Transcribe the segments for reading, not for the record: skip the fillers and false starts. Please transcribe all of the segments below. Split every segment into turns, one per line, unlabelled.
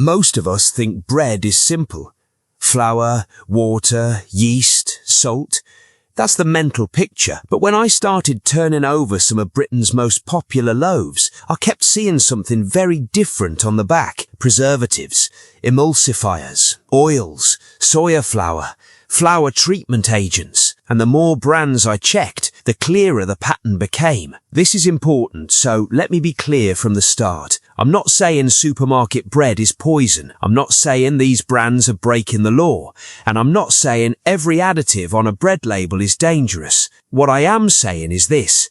Most of us think bread is simple. Flour, water, yeast, salt. That's the mental picture. But when I started turning over some of Britain's most popular loaves, I kept seeing something very different on the back. Preservatives, emulsifiers, oils, soya flour, flour treatment agents. And the more brands I checked, the clearer the pattern became. This is important, so let me be clear from the start. I'm not saying supermarket bread is poison. I'm not saying these brands are breaking the law. And I'm not saying every additive on a bread label is dangerous. What I am saying is this.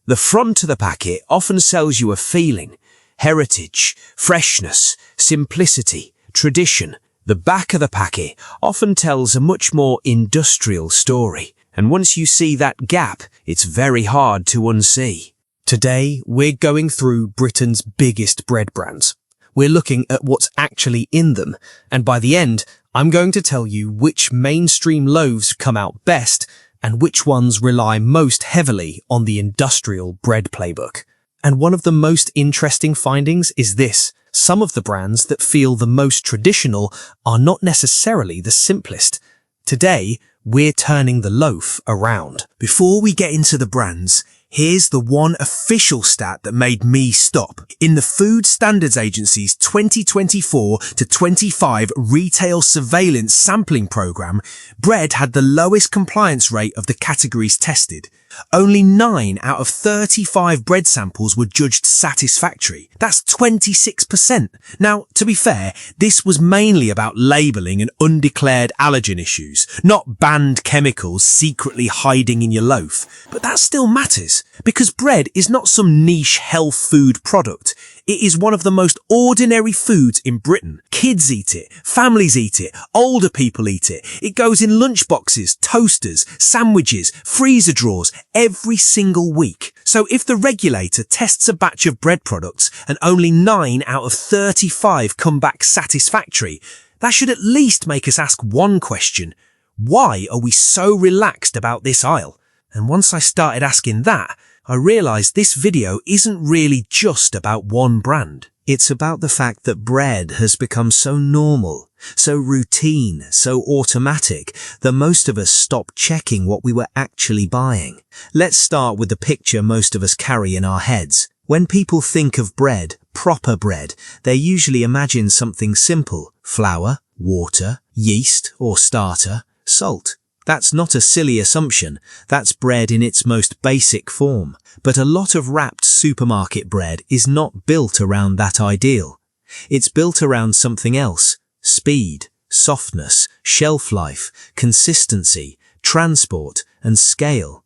The front of the packet often sells you a feeling. Heritage, freshness, simplicity, tradition. The back of the packet often tells a much more industrial story. And once you see that gap, it's very hard to unsee.
Today, we're going through Britain's biggest bread brands. We're looking at what's actually in them, and by the end, I'm going to tell you which mainstream loaves come out best and which ones rely most heavily on the industrial bread playbook. And one of the most interesting findings is this. Some of the brands that feel the most traditional are not necessarily the simplest. Today, we're turning the loaf around.
Before we get into the brands, here's the one official stat that made me stop. In the Food Standards Agency's 2024 to 25 Retail Surveillance Sampling Programme, bread had the lowest compliance rate of the categories tested. Only 9 out of 35 bread samples were judged satisfactory. That's 26%. Now, to be fair, this was mainly about labelling and undeclared allergen issues, not banned chemicals secretly hiding in your loaf. But that still matters, because bread is not some niche health food product. It is one of the most ordinary foods in Britain. Kids eat it, families eat it, older people eat it. It goes in lunchboxes, toasters, sandwiches, freezer drawers, every single week. So if the regulator tests a batch of bread products and only 9 out of 35 come back satisfactory, that should at least make us ask one question. Why are we so relaxed about this aisle? And once I started asking that, I realised this video isn't really just about one brand. It's about the fact that bread has become so normal, so routine, so automatic, that most of us stopped checking what we were actually buying. Let's start with the picture most of us carry in our heads. When people think of bread, proper bread, they usually imagine something simple: flour, water, yeast or starter, salt. That's not a silly assumption. That's bread in its most basic form. But a lot of wrapped supermarket bread is not built around that ideal. It's built around something else: speed, softness, shelf life, consistency, transport, and scale.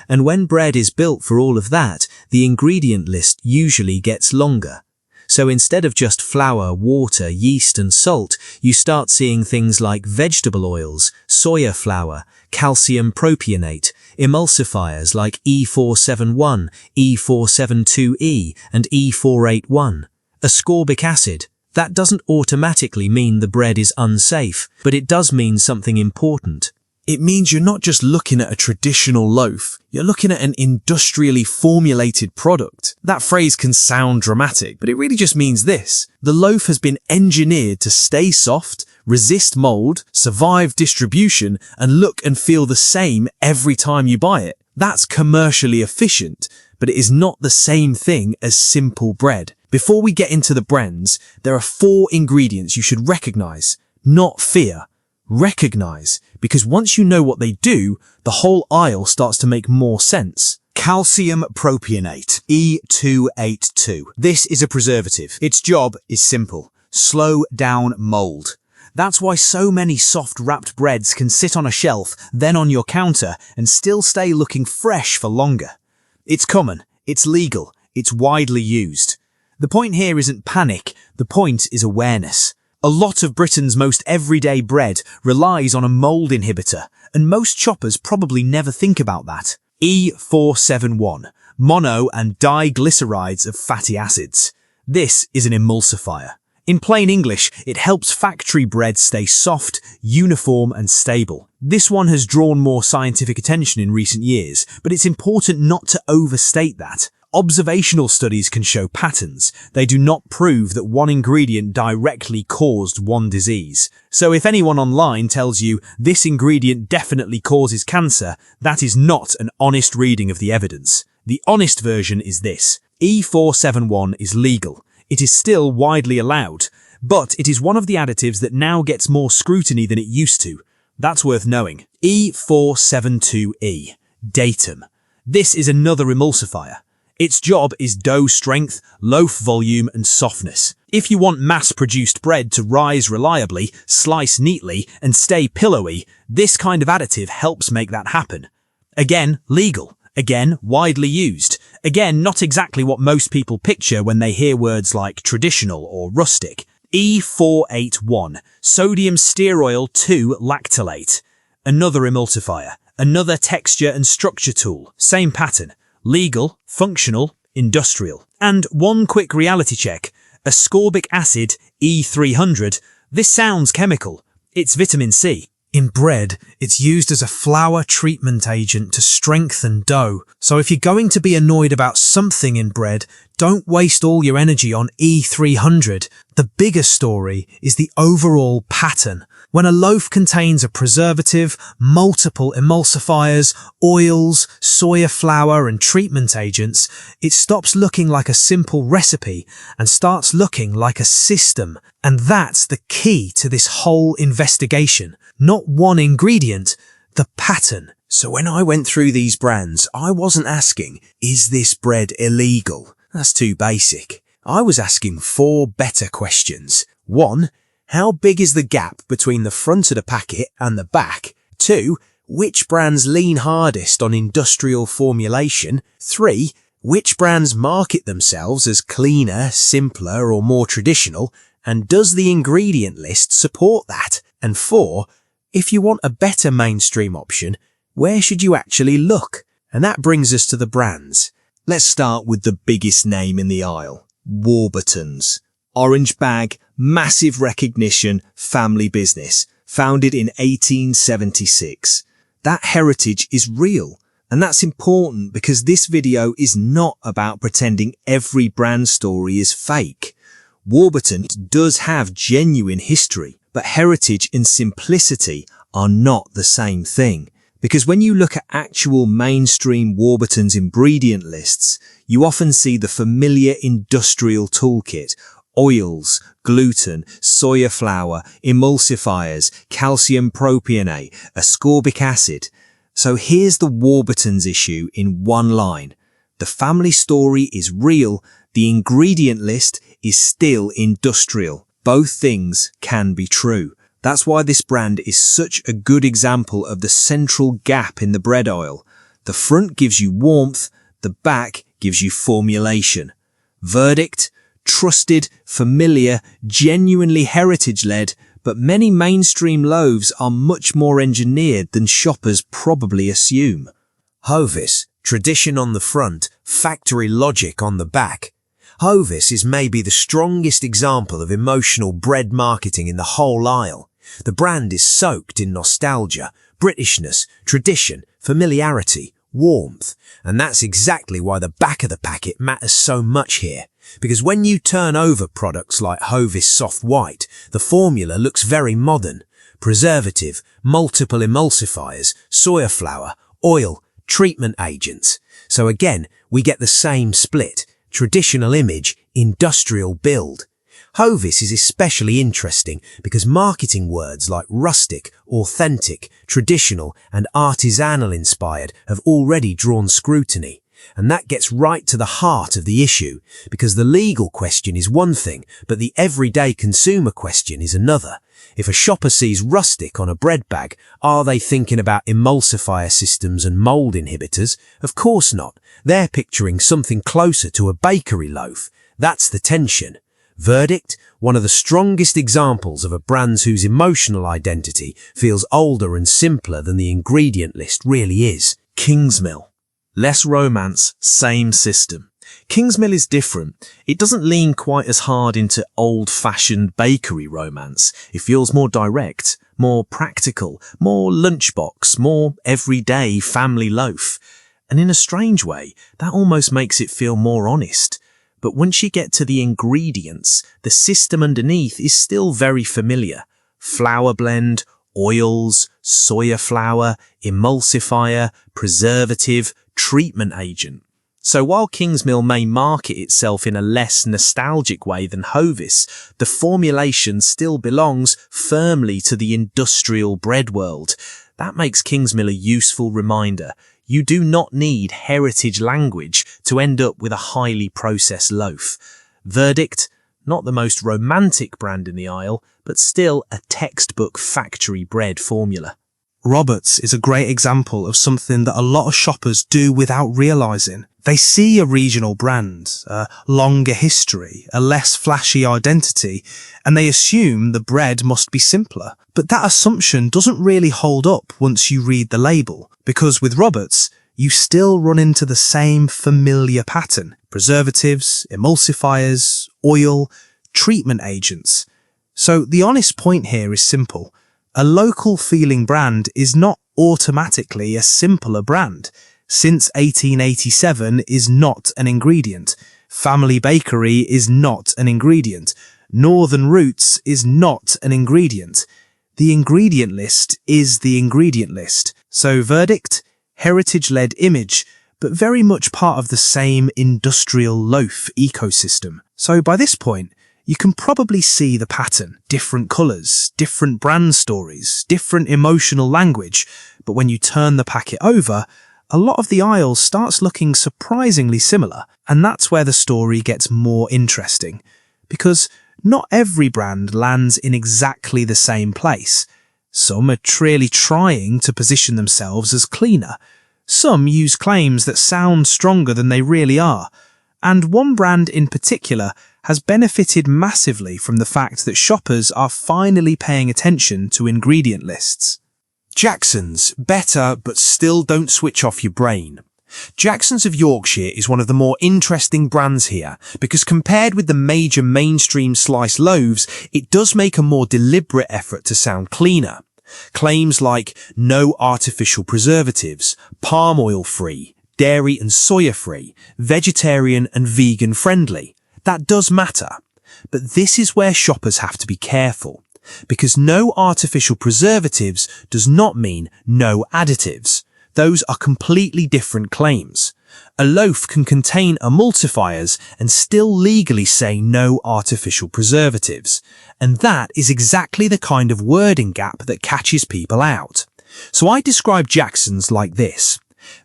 And when bread is built for all of that, the ingredient list usually gets longer. So instead of just flour, water, yeast and salt, you start seeing things like vegetable oils, soya flour, calcium propionate, emulsifiers like E471, E472E and E481, ascorbic acid. That doesn't automatically mean the bread is unsafe, but it does mean something important.
It means you're not just looking at a traditional loaf, you're looking at an industrially formulated product. That phrase can sound dramatic, but it really just means this. The loaf has been engineered to stay soft, resist mold, survive distribution, and look and feel the same every time you buy it. That's commercially efficient, but it is not the same thing as simple bread. Before we get into the brands, there are 4 ingredients you should recognize, not fear. Recognize, because once you know what they do, the whole aisle starts to make more sense.
Calcium propionate, E282. This is a preservative. Its job is simple: slow down mold. That's why so many soft wrapped breads can sit on a shelf, then on your counter, and still stay looking fresh for longer. It's common, it's legal, it's widely used. The point here isn't panic, the point is awareness. A lot of Britain's most everyday bread relies on a mold inhibitor, and most shoppers probably never think about that. E471, mono and diglycerides of fatty acids. This is an emulsifier. In plain English, it helps factory bread stay soft, uniform and stable. This one has drawn more scientific attention in recent years, but it's important not to overstate that. Observational studies can show patterns. They do not prove that one ingredient directly caused one disease. So if anyone online tells you this ingredient definitely causes cancer, that is not an honest reading of the evidence. The honest version is this. E471 is legal. It is still widely allowed, but it is one of the additives that now gets more scrutiny than it used to. That's worth knowing. E472E. Datum. This is another emulsifier. Its job is dough strength, loaf volume, and softness. If you want mass-produced bread to rise reliably, slice neatly, and stay pillowy, this kind of additive helps make that happen. Again, legal. Again, widely used. Again, not exactly what most people picture when they hear words like traditional or rustic. E481, sodium stearoyl 2 lactylate. Another emulsifier. Another texture and structure tool. Same pattern. Legal, functional, industrial. And one quick reality check. Ascorbic acid, E300. This sounds chemical. It's vitamin C. In bread, it's used as a flour treatment agent to strengthen dough. So if you're going to be annoyed about something in bread, don't waste all your energy on E300. The bigger story is the overall pattern. When a loaf contains a preservative, multiple emulsifiers, oils, soya flour and treatment agents, it stops looking like a simple recipe and starts looking like a system. And that's the key to this whole investigation. Not one ingredient, the pattern. So when I went through these brands, I wasn't asking, is this bread illegal? That's too basic. I was asking 4 better questions. 1. How big is the gap between the front of the packet and the back? 2. Which brands lean hardest on industrial formulation? 3. Which brands market themselves as cleaner, simpler, or more traditional? And does the ingredient list support that? And 4. If you want a better mainstream option, where should you actually look? And that brings us to the brands. Let's start with the biggest name in the aisle, Warburtons. Orange bag, massive recognition, family business, founded in 1876. That heritage is real, and that's important because this video is not about pretending every brand story is fake. Warburtons does have genuine history, but heritage and simplicity are not the same thing. Because when you look at actual mainstream Warburtons ingredient lists, you often see the familiar industrial toolkit: oils, gluten, soya flour, emulsifiers, calcium propionate, ascorbic acid. So here's the Warburtons issue in one line. The family story is real, the ingredient list is still industrial. Both things can be true. That's why this brand is such a good example of the central gap in the bread oil. The front gives you warmth, the back gives you formulation. Verdict: trusted, familiar, genuinely heritage-led, but many mainstream loaves are much more engineered than shoppers probably assume. Hovis, tradition on the front, factory logic on the back. Hovis is maybe the strongest example of emotional bread marketing in the whole aisle. The brand is soaked in nostalgia, Britishness, tradition, familiarity, warmth. And that's exactly why the back of the packet matters so much here. Because when you turn over products like Hovis Soft White, the formula looks very modern. Preservative, multiple emulsifiers, soya flour, oil, treatment agents. So again, we get the same split. Traditional image, industrial build. Hovis is especially interesting because marketing words like rustic, authentic, traditional, and artisanal inspired have already drawn scrutiny. And that gets right to the heart of the issue, because the legal question is one thing, but the everyday consumer question is another. If a shopper sees rustic on a bread bag, are they thinking about emulsifier systems and mold inhibitors? Of course not. They're picturing something closer to a bakery loaf. That's the tension. Verdict: one of the strongest examples of a brand whose emotional identity feels older and simpler than the ingredient list really is. Kingsmill. Less romance, same system. Kingsmill is different. It doesn't lean quite as hard into old-fashioned bakery romance. It feels more direct, more practical, more lunchbox, more everyday family loaf.
And in a strange way, that almost makes it feel more honest. But once you get to the ingredients, the system underneath is still very familiar. Flour blend, oils, soya flour, emulsifier, preservative, treatment agent. So while Kingsmill may market itself in a less nostalgic way than Hovis, the formulation still belongs firmly to the industrial bread world. That makes Kingsmill a useful reminder. You do not need heritage language to end up with a highly processed loaf. Verdict: not the most romantic brand in the aisle, but still a textbook factory bread formula.
Roberts is a great example of something that a lot of shoppers do without realising. They see a regional brand, a longer history, a less flashy identity, and they assume the bread must be simpler. But that assumption doesn't really hold up once you read the label, because with Roberts, you still run into the same familiar pattern: preservatives, emulsifiers, oil, treatment agents. So the honest point here is simple. A local feeling brand is not automatically a simpler brand. Since 1887 is not an ingredient. Family Bakery is not an ingredient. Northern Roots is not an ingredient. The ingredient list is the ingredient list. So verdict: heritage-led image, but very much part of the same industrial loaf ecosystem. So by this point, you can probably see the pattern. Different colours, different brand stories, different emotional language. But when you turn the packet over, a lot of the aisle starts looking surprisingly similar. And that's where the story gets more interesting. Because not every brand lands in exactly the same place. Some are really trying to position themselves as cleaner. Some use claims that sound stronger than they really are. And one brand in particular has benefited massively from the fact that shoppers are finally paying attention to ingredient lists.
Jackson's, better but still don't switch off your brain. Jackson's of Yorkshire is one of the more interesting brands here because compared with the major mainstream sliced loaves, it does make a more deliberate effort to sound cleaner. Claims like no artificial preservatives, palm oil free, dairy and soya free, vegetarian and vegan friendly. That does matter. But this is where shoppers have to be careful. Because no artificial preservatives does not mean no additives. Those are completely different claims. A loaf can contain emulsifiers and still legally say no artificial preservatives. And that is exactly the kind of wording gap that catches people out. So I describe Jackson's like this.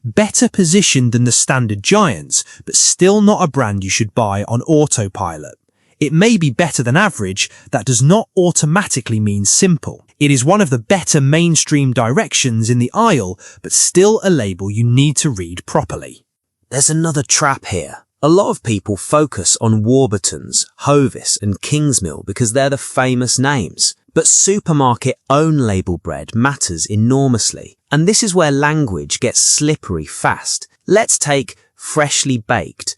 Better positioned than the standard giants, but still not a brand you should buy on autopilot. It may be better than average, that does not automatically mean simple. It is one of the better mainstream directions in the aisle, but still a label you need to read properly.
There's another trap here. A lot of people focus on Warburtons, Hovis and Kingsmill because they're the famous names. But supermarket own label bread matters enormously. And this is where language gets slippery fast. Let's take freshly baked.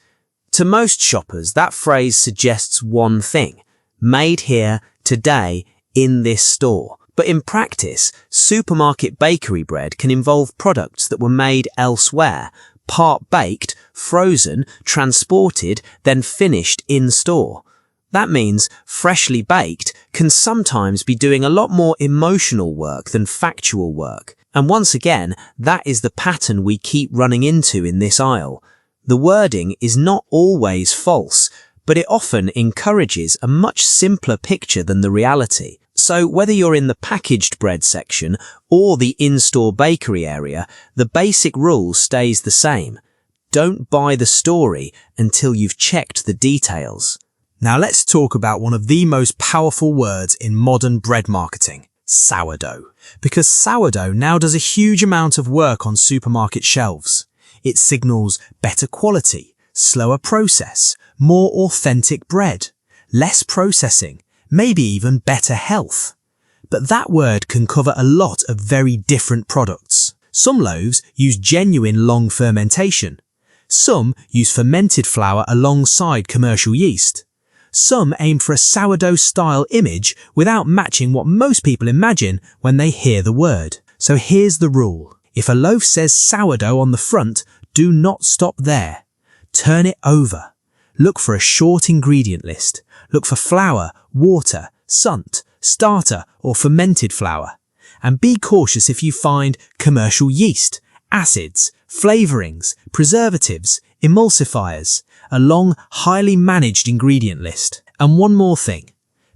To most shoppers, that phrase suggests one thing: made here, today, in this store. But in practice, supermarket bakery bread can involve products that were made elsewhere, part baked, frozen, transported, then finished in store. That means freshly baked can sometimes be doing a lot more emotional work than factual work. And once again, that is the pattern we keep running into in this aisle. The wording is not always false, but it often encourages a much simpler picture than the reality. So whether you're in the packaged bread section or the in-store bakery area, the basic rule stays the same. Don't buy the story until you've checked the details.
Now let's talk about one of the most powerful words in modern bread marketing: sourdough. Because sourdough now does a huge amount of work on supermarket shelves. It signals better quality, slower process, more authentic bread, less processing, maybe even better health. But that word can cover a lot of very different products. Some loaves use genuine long fermentation. Some use fermented flour alongside commercial yeast. Some aim for a sourdough-style image without matching what most people imagine when they hear the word. So here's the rule. If a loaf says sourdough on the front,
Do not stop there. Turn it over. Look for a short ingredient list. Look for flour, water, sunt, starter or fermented flour. And be cautious if you find commercial yeast, acids, flavorings, preservatives, emulsifiers, a long, highly managed ingredient list. And one more thing.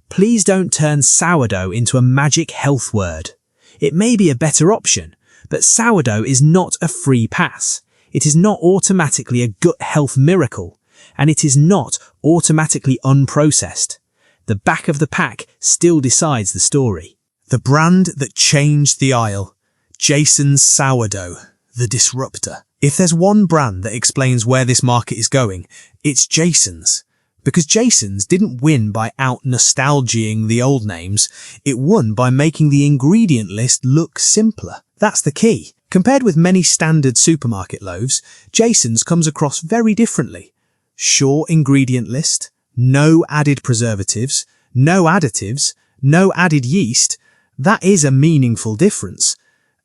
Please don't turn sourdough into a magic health word. It may be a better option, but sourdough is not a free pass. It is not automatically a gut health miracle, and it is not automatically unprocessed. The back of the pack still decides the story.
The brand that changed the aisle. Jason's Sourdough, the disruptor. If there's one brand that explains where this market is going, it's Jason's. Because Jason's didn't win by out-nostalgiaing the old names, it won by making the ingredient list look simpler. That's the key. Compared with many standard supermarket loaves, Jason's comes across very differently. Short ingredient list, no added preservatives, no additives, no added yeast. That is a meaningful difference.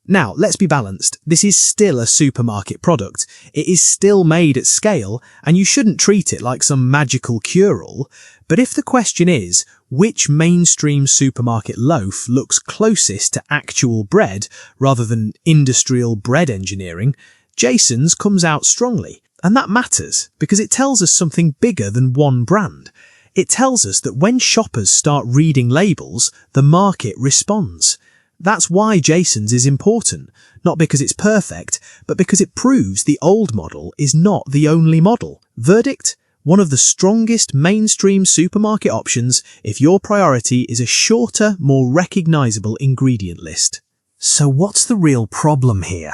Now, let's be balanced. This is still a supermarket product. It is still made at scale, and you shouldn't treat it like some magical cure-all. But if the question is, which mainstream supermarket loaf looks closest to actual bread rather than industrial bread engineering, Jason's comes out strongly. And that matters, because it tells us something bigger than one brand. It tells us that when shoppers start reading labels, the market responds. That's why Jason's is important, not because it's perfect, but because it proves the old model is not the only model. Verdict? One of the strongest mainstream supermarket options if your priority is a shorter, more recognisable ingredient list. So what's the real problem here?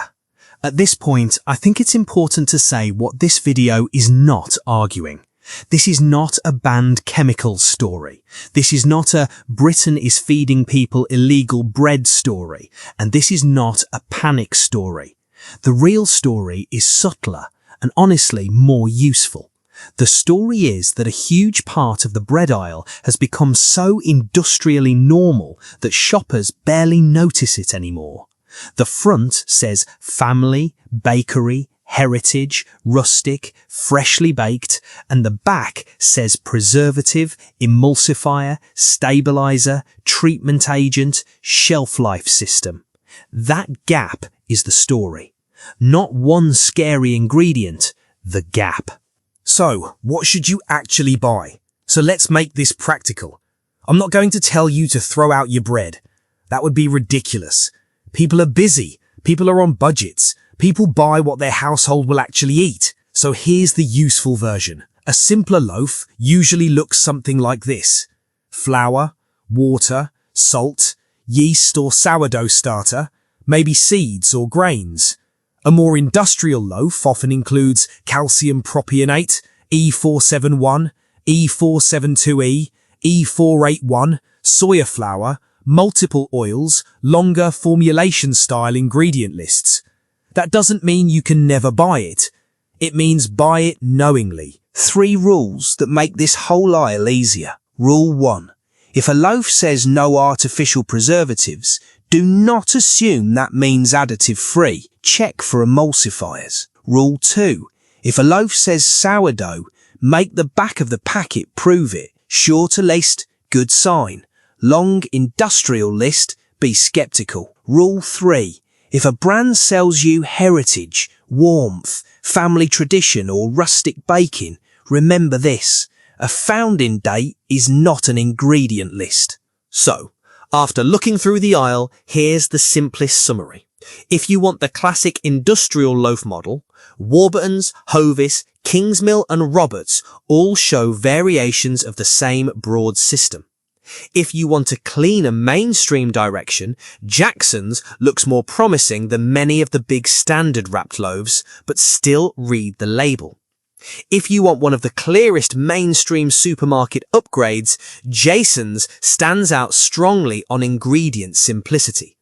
At this point, I think it's important to say what this video is not arguing. This is not a banned chemicals story. This is not a Britain is feeding people illegal bread story. And this is not a panic story. The real story is subtler and honestly more useful. The story is that a huge part of the bread aisle has become so industrially normal that shoppers barely notice it anymore. The front says family, bakery, heritage, rustic, freshly baked, and the back says preservative, emulsifier, stabilizer, treatment agent, shelf life system. That gap is the story. Not one scary ingredient, the gap. So, what should you actually buy? So let's make this practical. I'm not going to tell you to throw out your bread. That would be ridiculous. People are busy. People are on budgets. People buy what their household will actually eat. So here's the useful version. A simpler loaf usually looks something like this. Flour, water, salt, yeast or sourdough starter, maybe seeds or grains. A more industrial loaf often includes calcium propionate, E471, E472E, E481, soya flour, multiple oils, longer formulation-style ingredient lists. That doesn't mean you can never buy it. It means buy it knowingly. 3 rules that make this whole aisle easier. Rule 1. If a loaf says no artificial preservatives, do not assume that means additive-free. Check for emulsifiers. Rule 2. If a loaf says sourdough, make the back of the packet prove it. Sure to list, good sign. Long industrial list, be skeptical. Rule 3. If a brand sells you heritage, warmth, family tradition or rustic baking, remember this. A founding date is not an ingredient list. So, after looking through the aisle, here's the simplest summary. If you want the classic industrial loaf model, Warburtons, Hovis, Kingsmill and Roberts all show variations of the same broad system. If you want a cleaner mainstream direction, Jackson's looks more promising than many of the big standard wrapped loaves, but still read the label. If you want one of the clearest mainstream supermarket upgrades, Jason's stands out strongly on ingredient simplicity.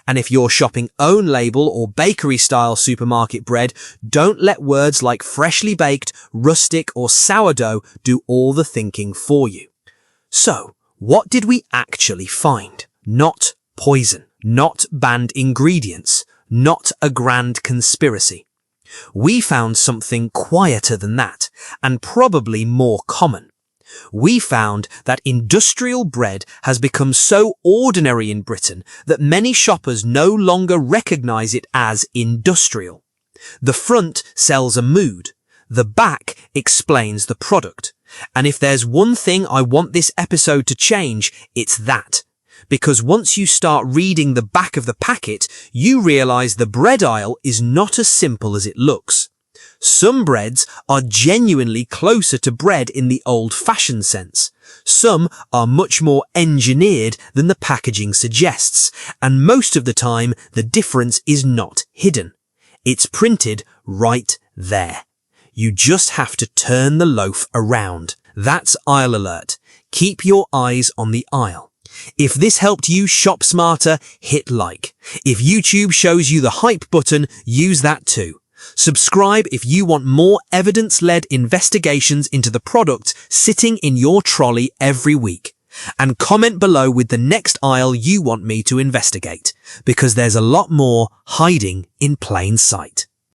And if you're shopping own label or bakery style supermarket bread, don't let words like freshly baked, rustic or sourdough do all the thinking for you. So, what did we actually find? Not poison, not banned ingredients, not a grand conspiracy.
We found something quieter than that, and probably more common. We found that industrial bread has become so ordinary in Britain that many shoppers no longer recognise it as industrial. The front sells a mood. The back explains the product. And if there's one thing I want this episode to change, it's that. Because once you start reading the back of the packet, you realise the bread aisle is not as simple as it looks. Some breads are genuinely closer to bread in the old-fashioned sense. Some are much more engineered than the packaging suggests, and most of the time the difference is not hidden. It's printed right there. You just have to turn the loaf around. That's Aisle Alert. Keep your eyes on the aisle. If this helped you shop smarter, hit like. If YouTube shows you the hype button, use that too. Subscribe if you want more evidence-led investigations into the products sitting in your trolley every week. And comment below with the next aisle you want me to investigate, because there's a lot more hiding in plain sight.